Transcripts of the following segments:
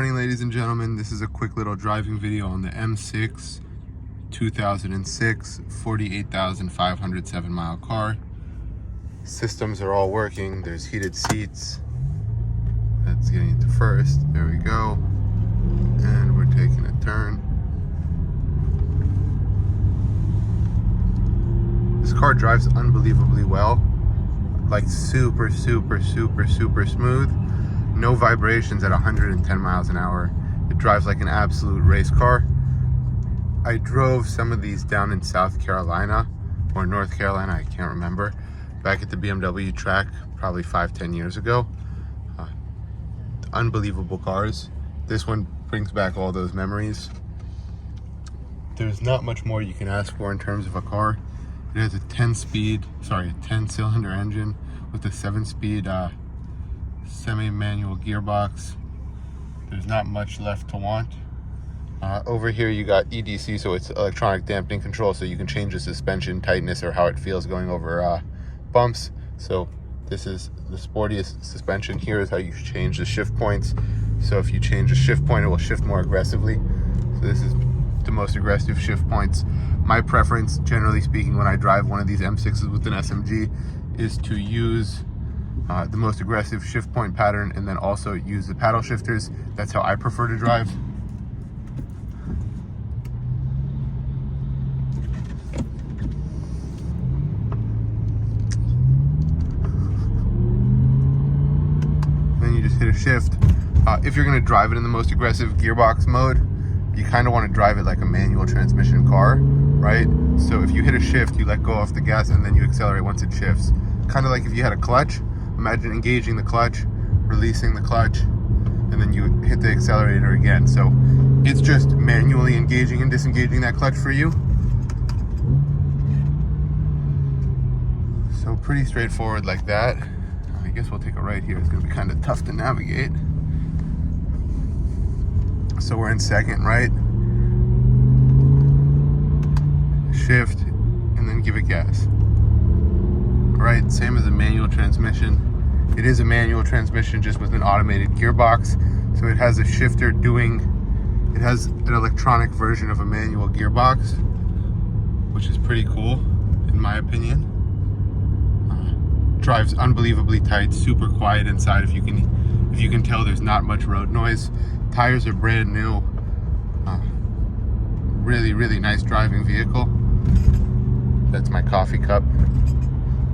Morning, ladies and gentlemen. This is a quick little driving video on the M6 2006 48,507 mile car. Systems are all working. There's heated seats. That's getting into first. There we go. And we're taking a turn. This car drives unbelievably well. Like super smooth. No vibrations at 110 miles an hour. It drives like an absolute race car. I drove some of these down in South Carolina or North Carolina, I can't remember, back at the BMW track probably 5-10 years ago. Unbelievable cars. This one brings back all those memories. There's not much more you can ask for in terms of a car. It has a 10-cylinder engine with a 7-speed semi-manual gearbox. There's not much left to want. Over here you got EDC, so it's electronic dampening control, so you can change the suspension tightness or how it feels going over bumps. So this is the sportiest suspension. Here is how you change the shift points. So if you change the shift point, it will shift more aggressively. So this is the most aggressive shift points. My preference, generally speaking, when I drive one of these M6s with an SMG, is to use the most aggressive shift point pattern and then also use the paddle shifters. That's how I prefer to drive. Then you just hit a shift. If you're going to drive it in the most aggressive gearbox mode, you kind of want to drive it like a manual transmission car, right? So if you hit a shift, you let go off the gas and then you accelerate once it shifts. Kind of like if you had a clutch. Imagine engaging the clutch, releasing the clutch, and then you hit the accelerator again. So it's just manually engaging and disengaging that clutch for you. So pretty straightforward like that. I guess we'll take a right here. It's gonna be kind of tough to navigate. So we're in second, right? Shift, and then give it gas. Right, same as a manual transmission. It is a manual transmission just with an automated gearbox. So it has a shifter it has an electronic version of a manual gearbox, which is pretty cool, in my opinion. Drives unbelievably tight, super quiet inside. If you can tell, there's not much road noise. Tires are brand new. Really nice driving vehicle. That's my coffee cup.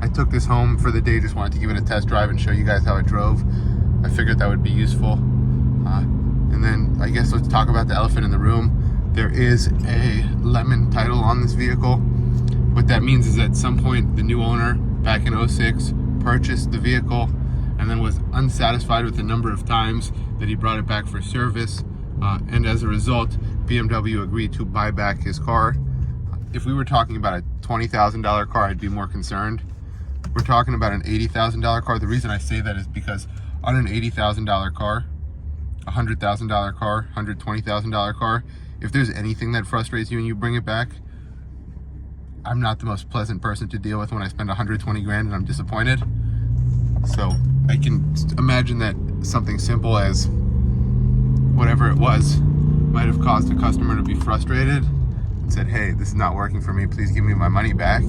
I took this home for the day, just wanted to give it a test drive and show you guys how it drove. I figured that would be useful. And then I guess let's talk about the elephant in the room. There is a lemon title on this vehicle. What that means is at some point the new owner back in 06 purchased the vehicle and then was unsatisfied with the number of times that he brought it back for service. And as a result, BMW agreed to buy back his car. If we were talking about a $20,000 car, I'd be more concerned. We're talking about an $80,000 car. The reason I say that is because on an $80,000 car, a $100,000 car, $120,000 car, if there's anything that frustrates you and you bring it back, I'm not the most pleasant person to deal with when I spend 120 grand and I'm disappointed. So I can imagine that something simple as whatever it was might have caused a customer to be frustrated and said, hey, this is not working for me, please give me my money back.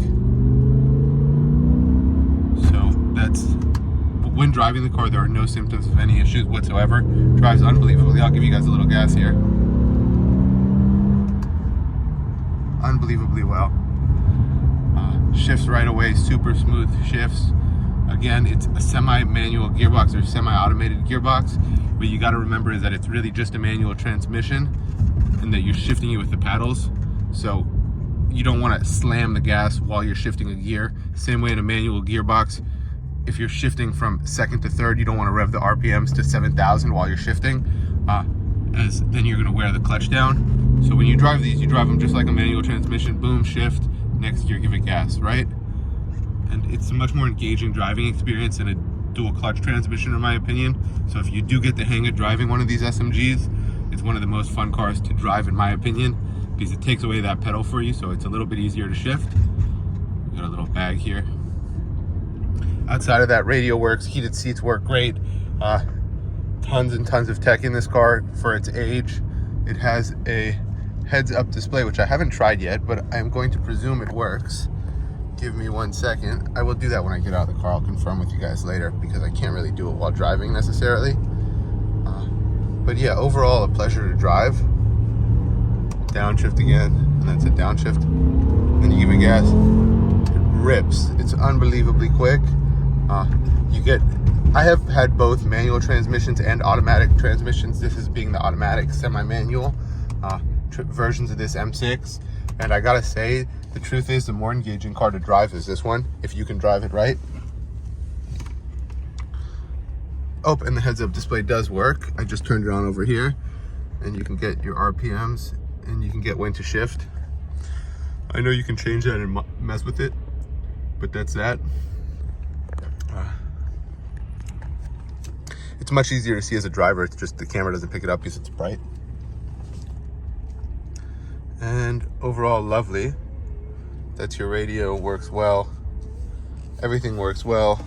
So that's, when driving the car, there are no symptoms of any issues whatsoever. Drives unbelievably. I'll give you guys a little gas here. Unbelievably well. Shifts right away, super smooth shifts. Again, it's a semi-manual gearbox or semi-automated gearbox. What you got to remember is that it's really just a manual transmission and that you're shifting it with the paddles. So you don't want to slam the gas while you're shifting a gear. Same way in a manual gearbox, if you're shifting from second to third, you don't want to rev the RPMs to 7,000 while you're shifting, as then you're going to wear the clutch down. So when you drive these, you drive them just like a manual transmission. Boom, shift, next gear, give it gas, right? And it's a much more engaging driving experience than a dual clutch transmission, in my opinion. So if you do get the hang of driving one of these SMGs, it's one of the most fun cars to drive, in my opinion, because it takes away that pedal for you, so it's a little bit easier to shift. We got a little bag here. Outside of that, radio works, heated seats work great. tons and tons of tech in this car for its age. It has a heads-up display, which I haven't tried yet, but I'm going to presume it works. Give me 1 second. I will do that when I get out of the car. I'll confirm with you guys later because I can't really do it while driving necessarily. But yeah, overall a pleasure to drive. Downshift again, and that's a downshift. Then you give it gas. It rips. It's unbelievably quick. I have had both manual transmissions and automatic transmissions. This is being the automatic semi-manual versions of this M6. And I gotta say, the truth is, the more engaging car to drive is this one, if you can drive it right. Oh, and the heads-up display does work. I just turned it on over here, and you can get your RPMs, and you can get when to shift. I know you can change that and mess with it, but that's that. It's much easier to see as a driver. It's just the camera doesn't pick it up because it's bright. And overall, lovely. That's your radio, works well. Everything works well.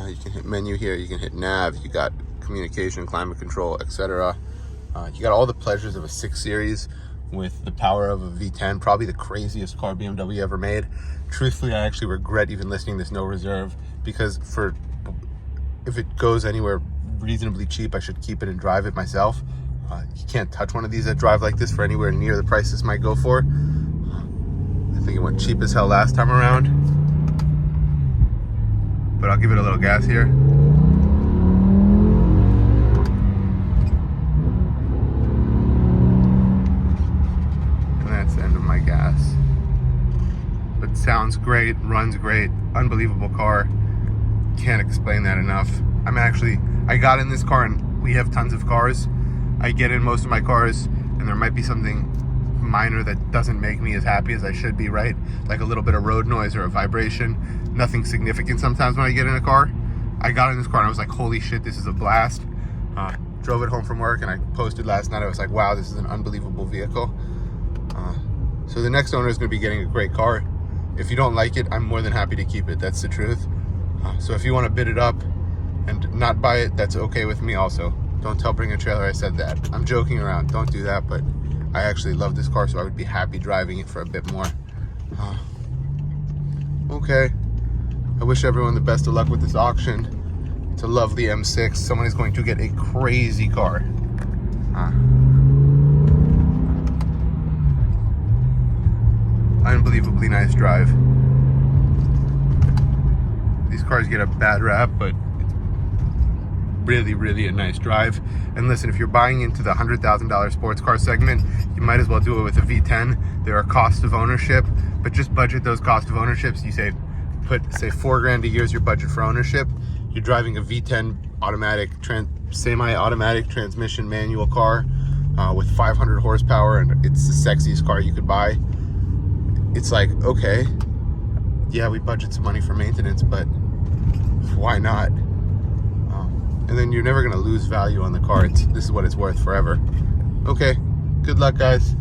You can hit menu here, you can hit nav, you got communication, climate control, etc. You got all the pleasures of a 6 Series with the power of a V10, probably the craziest car BMW ever made. Truthfully, I actually regret even listing this no reserve, because if it goes anywhere reasonably cheap, I should keep it and drive it myself. You can't touch one of these that drive like this for anywhere near the price this might go for. I think it went cheap as hell last time around. But I'll give it a little gas here. And that's the end of my gas. But sounds great, runs great, unbelievable car. Can't explain that enough. I got in this car, and we have tons of cars. I get in most of my cars, and there might be something minor that doesn't make me as happy as I should be, right? Like a little bit of road noise or a vibration. Nothing significant sometimes when I get in a car. I got in this car and I was like, holy shit, this is a blast. Drove it home from work, and I posted last night. I was like, wow, this is an unbelievable vehicle. So the next owner is going to be getting a great car. If you don't like it, I'm more than happy to keep it. That's the truth. So if you want to bid it up and not buy it, that's okay with me also. Don't tell Bring a Trailer I said that. I'm joking around. Don't do that, but I actually love this car, so I would be happy driving it for a bit more. Okay. I wish everyone the best of luck with this auction. It's a lovely M6. Someone is going to get a crazy car. Unbelievably nice drive. These cars get a bad rap, but it's really, really a nice drive. And listen, if you're buying into the $100,000 sports car segment, you might as well do it with a V10. There are costs of ownership, but just budget those cost of ownerships. You say $4 grand a year is your budget for ownership. You're driving a V10 automatic, semi-automatic transmission manual car with 500 horsepower, and it's the sexiest car you could buy. It's like, okay, yeah, we budget some money for maintenance, but why not? And then you're never gonna lose value on the car. This is what it's worth forever. Okay, good luck, guys.